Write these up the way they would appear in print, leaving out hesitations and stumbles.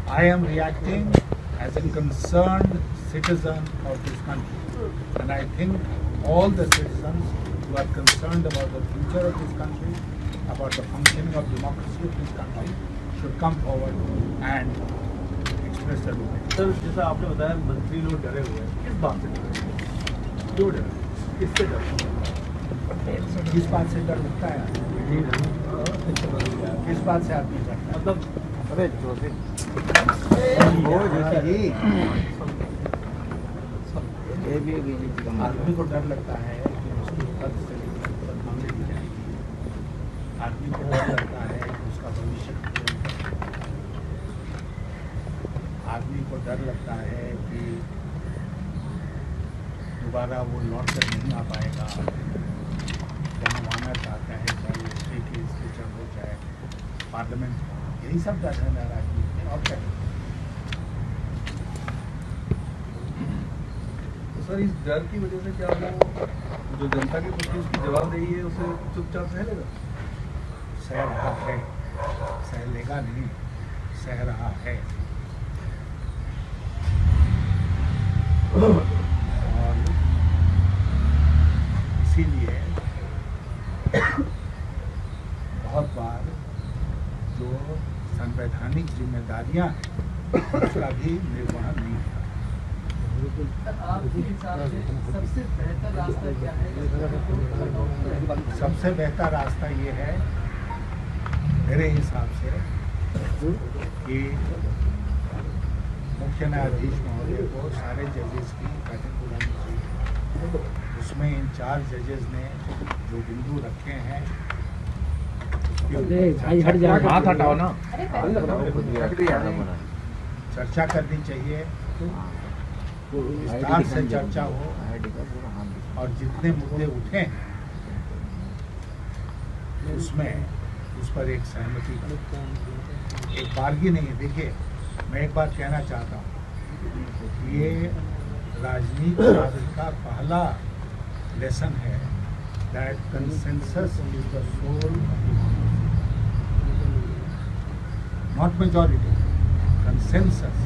I am reacting as a concerned citizen of this country, and I think all the citizens who are concerned about the future of this country, about the functioning of democracy of this country, should come forward and express their opinion. Sir, जैसा आपने बताया मंत्री लोग डरे हुए हैं, किस बात से डरे हुए हैं? क्यों डरे? किससे डरे? किस बात से डर लगता है? किस बात से आदमी डरता है? मतलब आदमी को डर लगता है कि उसकी पद से बदनामी दी जाएगी। आदमी को डर लगता है कि उसका भविष्य खतरे में है। आदमी को डर लगता है कि दोबारा वो लौट कर नहीं आ पाएगा। जहाँ आना चाहता है, चाहे वो स्टेट लेजिस्लेचर हो, चाहे पार्लियामेंट हो, यही सब डर है मेरा आदमी में। और क्या? सर, इस डर की वजह से क्या वो जो जनता के प्रति उसकी जवाबदेही है उसे चुपचाप सह लेगा? सह रहा है, सह लेगा नहीं, सह रहा है। और इसीलिए बहुत बार जो संवैधानिक जिम्मेदारियां हैं उसका भी निर्वहन नहीं होता। आपके हिसाब से सबसे बेहतर रास्ता क्या है? सबसे बेहतर रास्ता ये है मेरे हिसाब से कि मुख्य न्यायाधीश महोदय को सारे जजेस की बैठक बुलानी चाहिए। उसमें इन 4 जजेस ने जो बिंदु रखे हैं हाथ हटाओ ना, चर्चा करनी चाहिए, विस्तार से चर्चा हो और जितने मुद्दे उठे हैं उसमें उस पर एक सहमति, एक बारगी नहीं है। देखिए, मैं एक बात कहना चाहता हूँ, ये राजनीति शास्त्र का पहला लेसन है that consensus is the soul of democracy, not majority. Consensus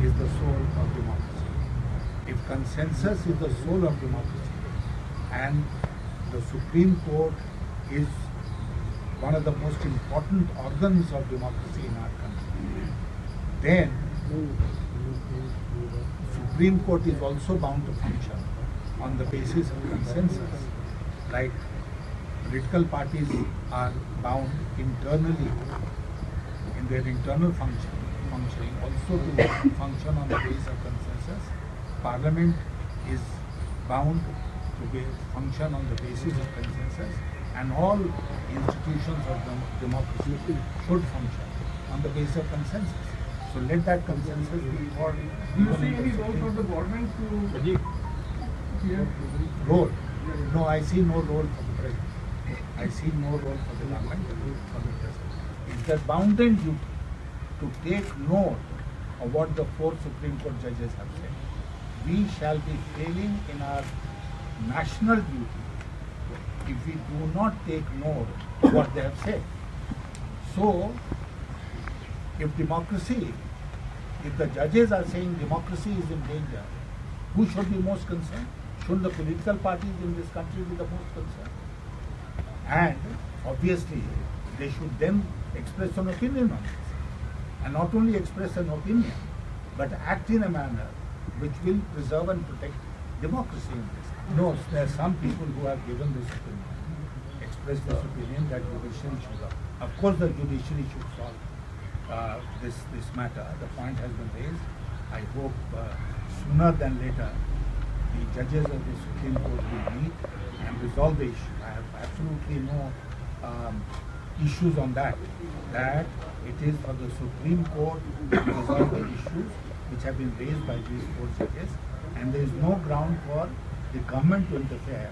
is the soul of democracy. If consensus is the soul of democracy and the Supreme Court is one of the most important organs of democracy in our country, then Supreme Court is also bound to function on the basis of consensus. Like political parties are bound internally in their internal functioning also to function on the basis of consensus. Parliament is bound to function on the basis of consensus, and all institutions of democracy should function on the basis of consensus. So let that consensus be involved. Do you see any role for the government to role? No, I see no role for the president. I see no role for the government, for the president. It's their bounden duty to take note of what the 4 Supreme Court judges have said. We shall be failing in our national duty if we do not take note of what they have said. So, if the judges are saying democracy is in danger, who should be most concerned? Should the political parties in this country be the most concerned? And obviously, they should then express an opinion on this. And not only express an opinion, but act in a manner which will preserve and protect democracy in this country. No, there are some people who have given this opinion, expressed this opinion that judiciary should have. Of course, the judiciary should solve this matter. The point has been raised. I hope sooner than later the judges of the Supreme Court will meet and resolve the issue. I have absolutely no issues on that. That it is for the Supreme Court to resolve the issues which have been raised by these 4 judges, and there is no ground for the government to interfere